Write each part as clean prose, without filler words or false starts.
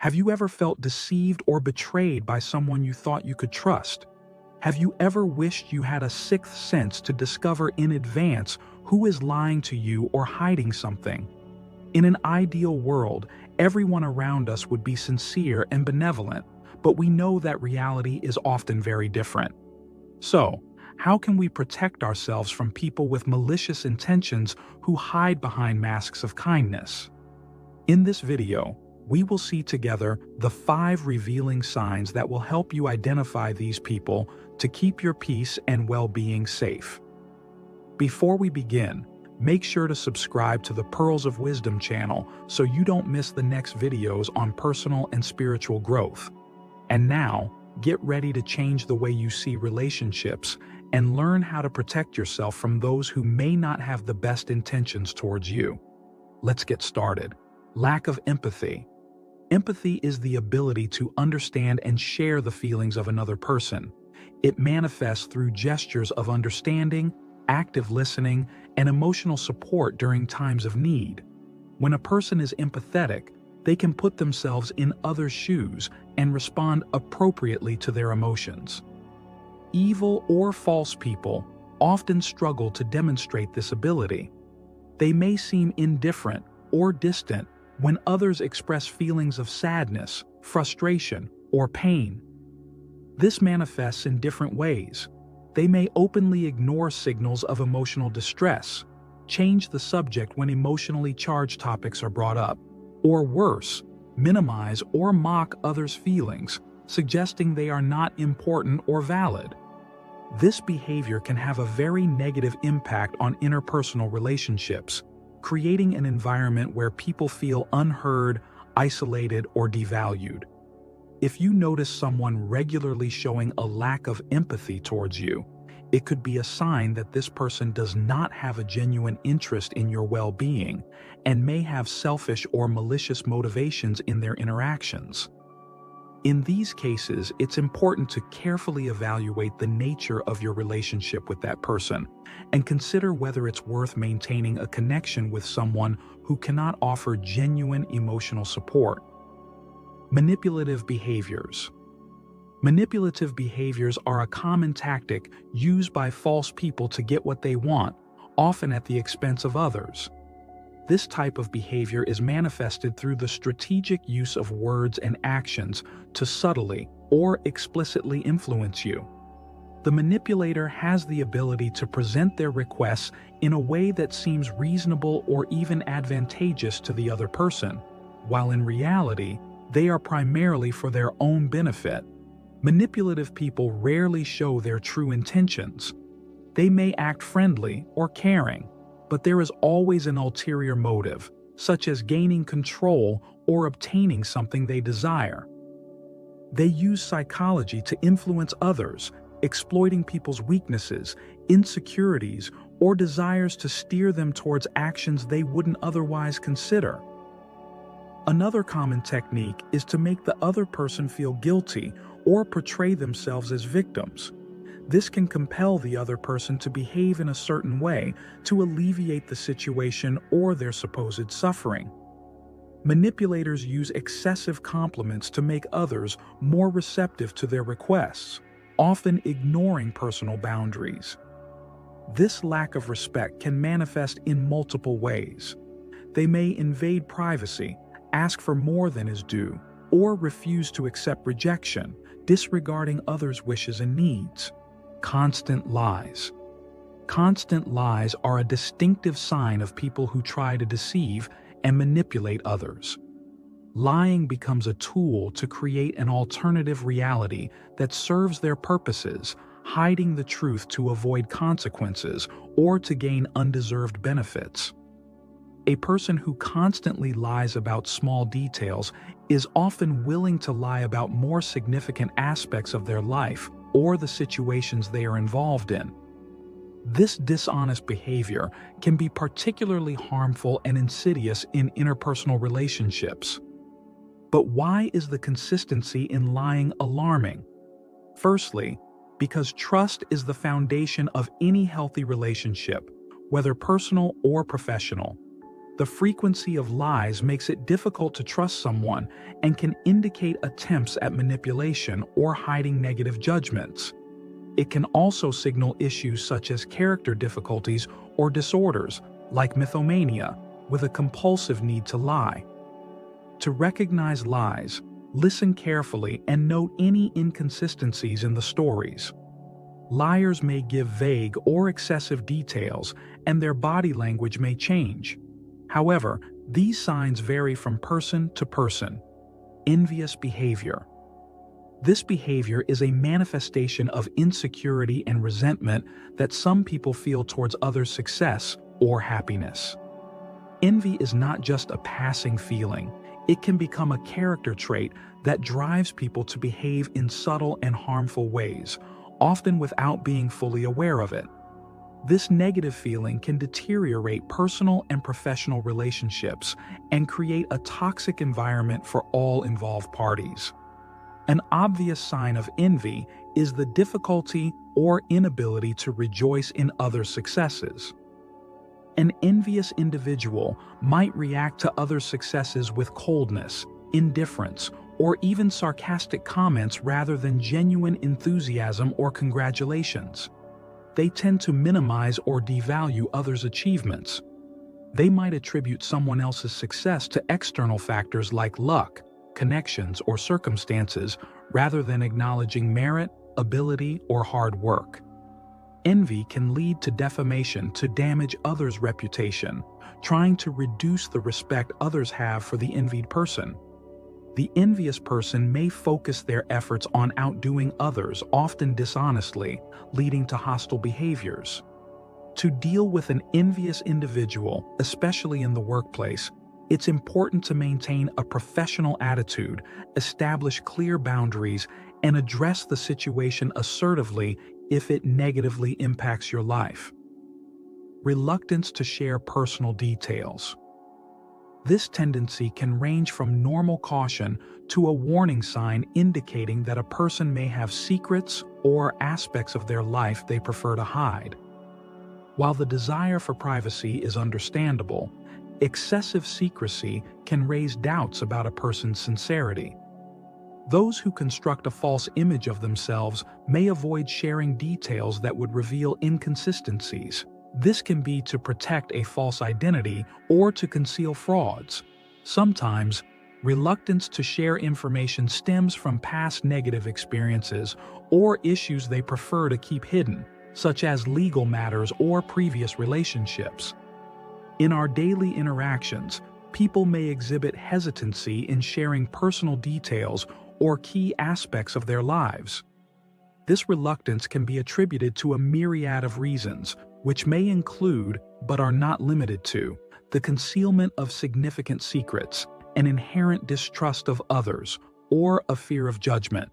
Have you ever felt deceived or betrayed by someone you thought you could trust? Have you ever wished you had a sixth sense to discover in advance who is lying to you or hiding something? In an ideal world, everyone around us would be sincere and benevolent, but we know that reality is often very different. So, how can we protect ourselves from people with malicious intentions who hide behind masks of kindness? In this video, we will see together the 5 revealing signs that will help you identify these people to keep your peace and well-being safe. Before we begin, make sure to subscribe to the Pearls of Wisdom channel so you don't miss the next videos on personal and spiritual growth. And now, get ready to change the way you see relationships and learn how to protect yourself from those who may not have the best intentions towards you. Let's get started. Lack of empathy. Empathy is the ability to understand and share the feelings of another person. It manifests through gestures of understanding, active listening, and emotional support during times of need. When a person is empathetic, they can put themselves in others' shoes and respond appropriately to their emotions. Evil or false people often struggle to demonstrate this ability. They may seem indifferent or distant when others express feelings of sadness, frustration, or pain. This manifests in different ways. They may openly ignore signals of emotional distress, change the subject when emotionally charged topics are brought up, or worse, minimize or mock others' feelings, suggesting they are not important or valid. This behavior can have a very negative impact on interpersonal relationships, creating an environment where people feel unheard, isolated, or devalued. If you notice someone regularly showing a lack of empathy towards you, it could be a sign that this person does not have a genuine interest in your well-being and may have selfish or malicious motivations in their interactions. In these cases, it's important to carefully evaluate the nature of your relationship with that person and consider whether it's worth maintaining a connection with someone who cannot offer genuine emotional support. Manipulative behaviors. Manipulative behaviors are a common tactic used by false people to get what they want, often at the expense of others. This type of behavior is manifested through the strategic use of words and actions to subtly or explicitly influence you. The manipulator has the ability to present their requests in a way that seems reasonable or even advantageous to the other person, while in reality, they are primarily for their own benefit. Manipulative people rarely show their true intentions. They may act friendly or caring, but there is always an ulterior motive, such as gaining control or obtaining something they desire. They use psychology to influence others, exploiting people's weaknesses, insecurities, or desires to steer them towards actions they wouldn't otherwise consider. Another common technique is to make the other person feel guilty or portray themselves as victims. This can compel the other person to behave in a certain way to alleviate the situation or their supposed suffering. Manipulators use excessive compliments to make others more receptive to their requests, often ignoring personal boundaries. This lack of respect can manifest in multiple ways. They may invade privacy, ask for more than is due, or refuse to accept rejection, disregarding others' wishes and needs. Constant lies. Constant lies are a distinctive sign of people who try to deceive and manipulate others. Lying becomes a tool to create an alternative reality that serves their purposes, hiding the truth to avoid consequences or to gain undeserved benefits. A person who constantly lies about small details is often willing to lie about more significant aspects of their life or the situations they are involved in. This dishonest behavior can be particularly harmful and insidious in interpersonal relationships. But why is the consistency in lying alarming? Firstly, because trust is the foundation of any healthy relationship, whether personal or professional. The frequency of lies makes it difficult to trust someone and can indicate attempts at manipulation or hiding negative judgments. It can also signal issues such as character difficulties or disorders, like mythomania, with a compulsive need to lie. To recognize lies, listen carefully and note any inconsistencies in the stories. Liars may give vague or excessive details, and their body language may change. However, these signs vary from person to person. Envious behavior. This behavior is a manifestation of insecurity and resentment that some people feel towards others' success or happiness. Envy is not just a passing feeling. It can become a character trait that drives people to behave in subtle and harmful ways, often without being fully aware of it. This negative feeling can deteriorate personal and professional relationships and create a toxic environment for all involved parties. An obvious sign of envy is the difficulty or inability to rejoice in others' successes. An envious individual might react to others' successes with coldness, indifference, or even sarcastic comments rather than genuine enthusiasm or congratulations. They tend to minimize or devalue others' achievements. They might attribute someone else's success to external factors like luck, connections, or circumstances rather than acknowledging merit, ability, or hard work. Envy can lead to defamation to damage others' reputation, trying to reduce the respect others have for the envied person. The envious person may focus their efforts on outdoing others, often dishonestly, leading to hostile behaviors. To deal with an envious individual, especially in the workplace, it's important to maintain a professional attitude, establish clear boundaries, and address the situation assertively if it negatively impacts your life. Reluctance to share personal details. This tendency can range from normal caution to a warning sign indicating that a person may have secrets or aspects of their life they prefer to hide. While the desire for privacy is understandable, excessive secrecy can raise doubts about a person's sincerity. Those who construct a false image of themselves may avoid sharing details that would reveal inconsistencies. This can be to protect a false identity or to conceal frauds. Sometimes, reluctance to share information stems from past negative experiences or issues they prefer to keep hidden, such as legal matters or previous relationships. In our daily interactions, people may exhibit hesitancy in sharing personal details or key aspects of their lives. This reluctance can be attributed to a myriad of reasons, which may include, but are not limited to, the concealment of significant secrets, an inherent distrust of others, or a fear of judgment.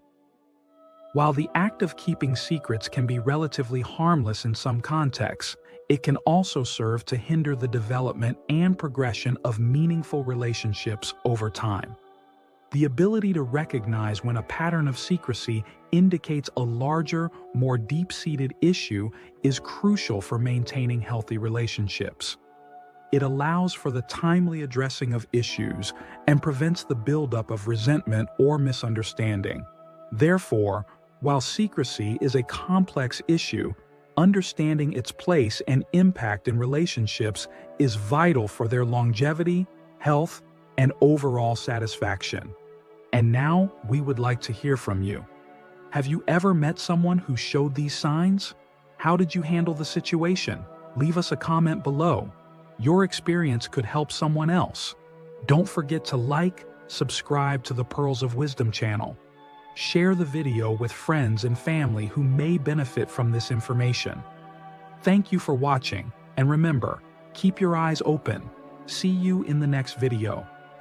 While the act of keeping secrets can be relatively harmless in some contexts, it can also serve to hinder the development and progression of meaningful relationships over time. The ability to recognize when a pattern of secrecy indicates a larger, more deep-seated issue is crucial for maintaining healthy relationships. It allows for the timely addressing of issues and prevents the buildup of resentment or misunderstanding. Therefore, while secrecy is a complex issue, understanding its place and impact in relationships is vital for their longevity, health, and overall satisfaction. And now, we would like to hear from you. Have you ever met someone who showed these signs? How did you handle the situation? Leave us a comment below. Your experience could help someone else. Don't forget to like, subscribe to the Pearls of Wisdom channel. Share the video with friends and family who may benefit from this information. Thank you for watching, and remember, keep your eyes open. See you in the next video.